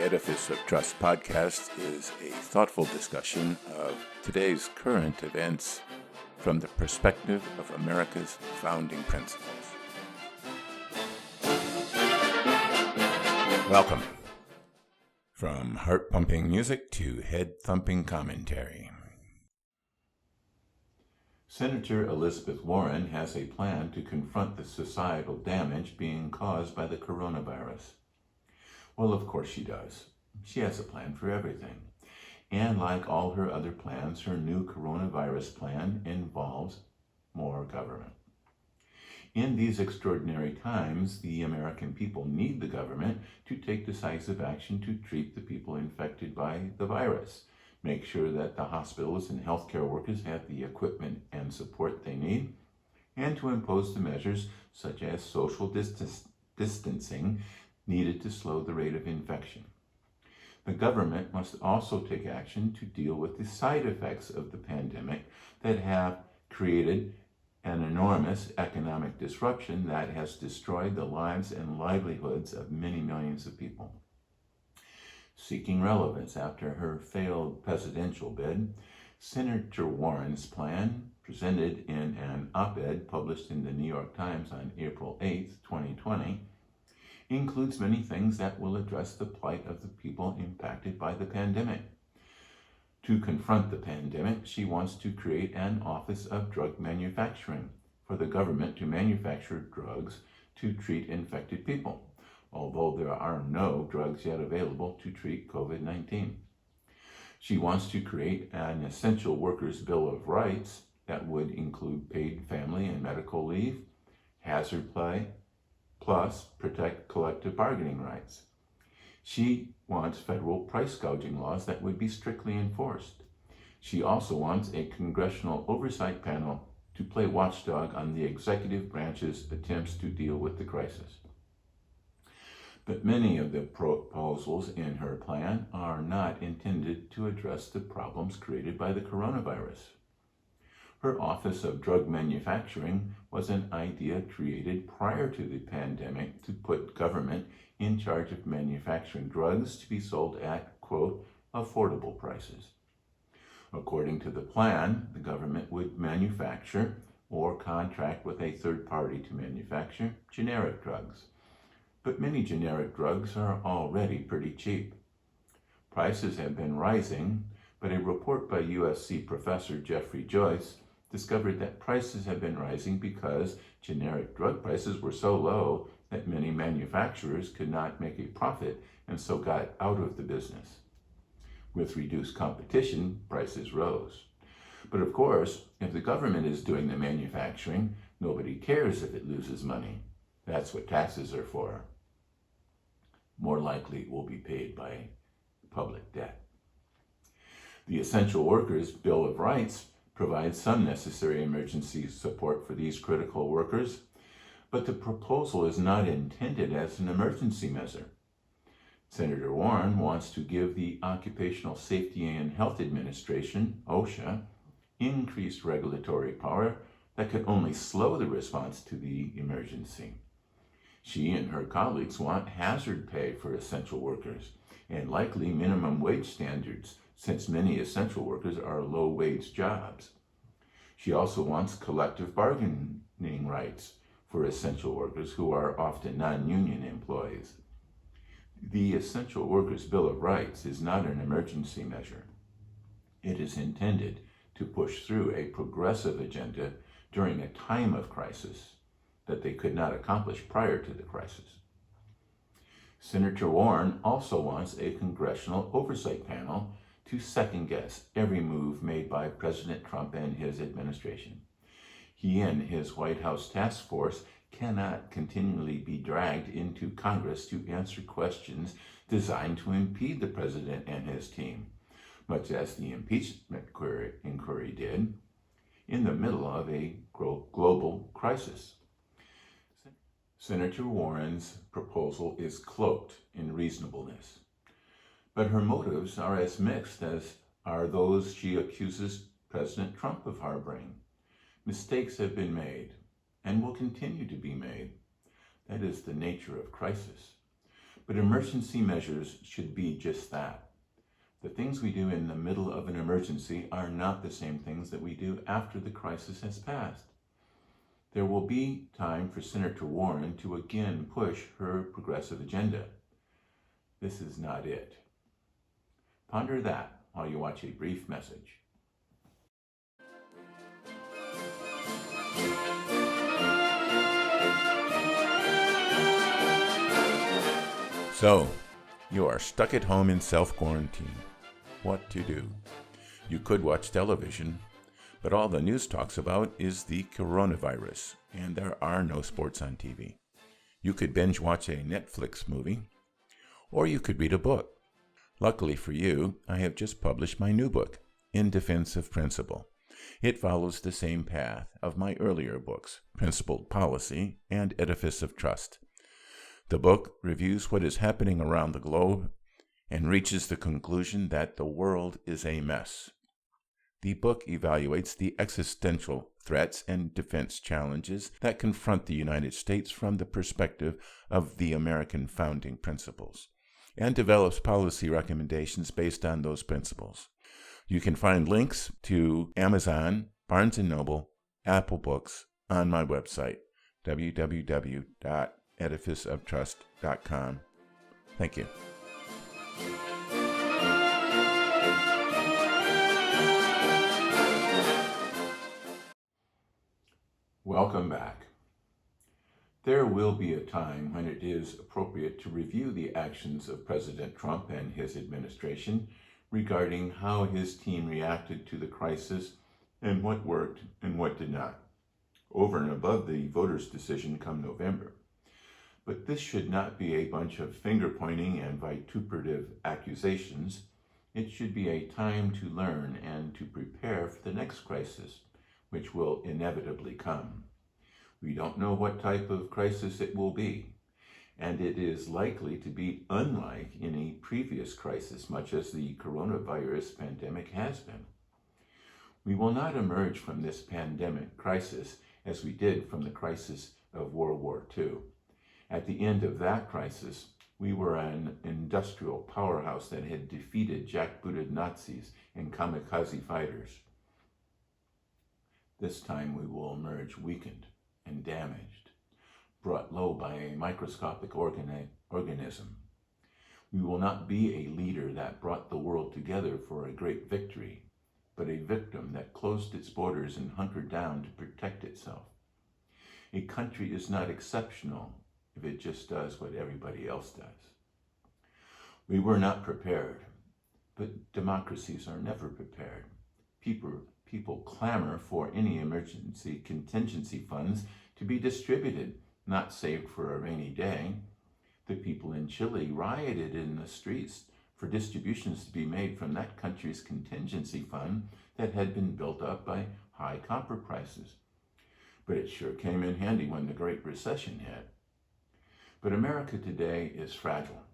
Edifice of Trust podcast is a thoughtful discussion of today's current events from the perspective of America's founding principles. Welcome. From heart-pumping music to head-thumping commentary. Senator Elizabeth Warren has a plan to confront the societal damage being caused by the coronavirus. Well, of course she does. She has a plan for everything. And like all her other plans, her new coronavirus plan involves more government. In these extraordinary times, the American people need the government to take decisive action to treat the people infected by the virus, make sure that the hospitals and healthcare workers have the equipment and support they need, and to impose the measures such as social distancing needed to slow the rate of infection. The government must also take action to deal with the side effects of the pandemic that have created an enormous economic disruption that has destroyed the lives and livelihoods of many millions of people. Seeking relevance after her failed presidential bid, Senator Warren's plan, presented in an op-ed published in the New York Times on April 8, 2020, includes many things that will address the plight of the people impacted by the pandemic. To confront the pandemic, she wants to create an Office of Drug Manufacturing for the government to manufacture drugs to treat infected people, although there are no drugs yet available to treat COVID-19. She wants to create an Essential Workers Bill of Rights that would include paid family and medical leave, hazard pay, plus protect collective bargaining rights. She wants federal price gouging laws that would be strictly enforced. She also wants a congressional oversight panel to play watchdog on the executive branch's attempts to deal with the crisis. But many of the proposals in her plan are not intended to address the problems created by the coronavirus. Her Office of Drug Manufacturing was an idea created prior to the pandemic to put government in charge of manufacturing drugs to be sold at, quote, affordable prices. According to the plan, the government would manufacture or contract with a third party to manufacture generic drugs. But many generic drugs are already pretty cheap. Prices have been rising, but a report by USC professor Jeffrey Joyce discovered that prices have been rising because generic drug prices were so low that many manufacturers could not make a profit and so got out of the business. With reduced competition, prices rose. But of course, if the government is doing the manufacturing, nobody cares if it loses money. That's what taxes are for. More likely it will be paid by public debt. The Essential Workers Bill of Rights provides some necessary emergency support for these critical workers, but the proposal is not intended as an emergency measure. Senator Warren wants to give the Occupational Safety and Health Administration, OSHA, increased regulatory power that could only slow the response to the emergency. She and her colleagues want hazard pay for essential workers and likely minimum wage standards, since many essential workers are low-wage jobs. She also wants collective bargaining rights for essential workers who are often non-union employees. The Essential Workers Bill of Rights is not an emergency measure. It is intended to push through a progressive agenda during a time of crisis that they could not accomplish prior to the crisis. Senator Warren also wants a congressional oversight panel to second-guess every move made by President Trump and his administration. He and his White House task force cannot continually be dragged into Congress to answer questions designed to impede the president and his team, much as the impeachment inquiry did, in the middle of a global crisis. Senator Warren's proposal is cloaked in reasonableness, but her motives are as mixed as are those she accuses President Trump of harboring. Mistakes have been made and will continue to be made. That is the nature of crisis. But emergency measures should be just that. The things we do in the middle of an emergency are not the same things that we do after the crisis has passed. There will be time for Senator Warren to again push her progressive agenda. This is not it. Ponder that while you watch a brief message. So, you are stuck at home in self-quarantine. What to do? You could watch television, but all the news talks about is the coronavirus, and there are no sports on TV. You could binge watch a Netflix movie, or you could read a book. Luckily for you, I have just published my new book, In Defense of Principle. It follows the same path of my earlier books, Principled Policy and Edifice of Trust. The book reviews what is happening around the globe and reaches the conclusion that the world is a mess. The book evaluates the existential threats and defense challenges that confront the United States from the perspective of the American founding principles, and develops policy recommendations based on those principles. You can find links to Amazon, Barnes & Noble, Apple Books on my website, www.edificeoftrust.com. Thank you. Welcome back. There will be a time when it is appropriate to review the actions of President Trump and his administration regarding how his team reacted to the crisis and what worked and what did not, over and above the voters' decision come November. But this should not be a bunch of finger-pointing and vituperative accusations. It should be a time to learn and to prepare for the next crisis, which will inevitably come. We don't know what type of crisis it will be, and it is likely to be unlike any previous crisis, much as the coronavirus pandemic has been. We will not emerge from this pandemic crisis as we did from the crisis of World War II. At the end of that crisis, we were an industrial powerhouse that had defeated jackbooted Nazis and kamikaze fighters. This time we will emerge weakened and damaged, brought low by a microscopic organism. We will not be a leader that brought the world together for a great victory, but a victim that closed its borders and hunkered down to protect itself. A country is not exceptional if it just does what everybody else does. We were not prepared, but democracies are never prepared. People clamor for any emergency contingency funds to be distributed, not saved for a rainy day. The people in Chile rioted in the streets for distributions to be made from that country's contingency fund that had been built up by high copper prices. But it sure came in handy when the Great Recession hit. But America today is fragile.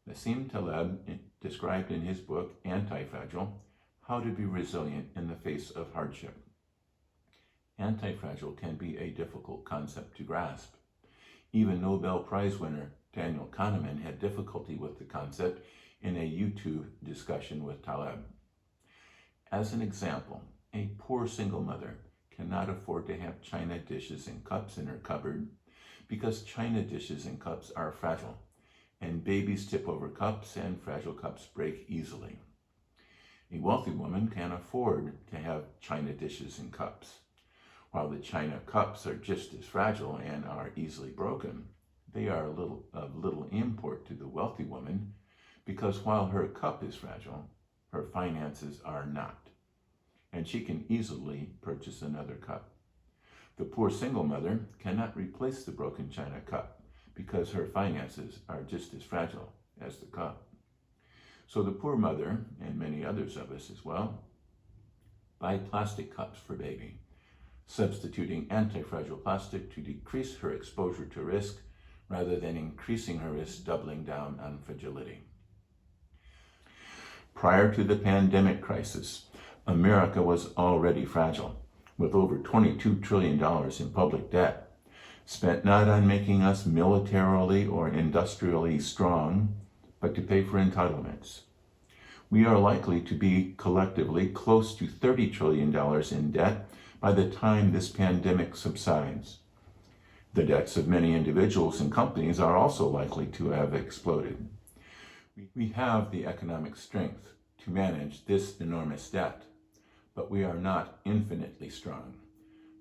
Nassim Taleb described in his book, Anti-Fragile, how to be resilient in the face of hardship. Anti-fragile can be a difficult concept to grasp. Even Nobel Prize winner Daniel Kahneman had difficulty with the concept in a YouTube discussion with Taleb. As an example, a poor single mother cannot afford to have china dishes and cups in her cupboard because china dishes and cups are fragile, and babies tip over cups and fragile cups break easily. A wealthy woman can afford to have china dishes and cups. While the china cups are just as fragile and are easily broken, they are of little import to the wealthy woman because while her cup is fragile, her finances are not, and she can easily purchase another cup. The poor single mother cannot replace the broken china cup because her finances are just as fragile as the cup. So the poor mother, and many others of us as well, buy plastic cups for baby, substituting anti-fragile plastic to decrease her exposure to risk rather than increasing her risk, doubling down on fragility. Prior to the pandemic crisis, America was already fragile, with over $22 trillion in public debt. spent not on making us militarily or industrially strong, but to pay for entitlements. We are likely to be collectively close to $30 trillion in debt by the time this pandemic subsides. The debts of many individuals and companies are also likely to have exploded. We have the economic strength to manage this enormous debt, but we are not infinitely strong.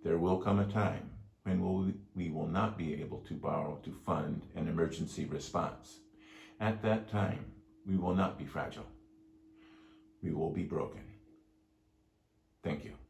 There will come a time when we will not be able to borrow to fund an emergency response. At that time, we will not be fragile. We will be broken. Thank you.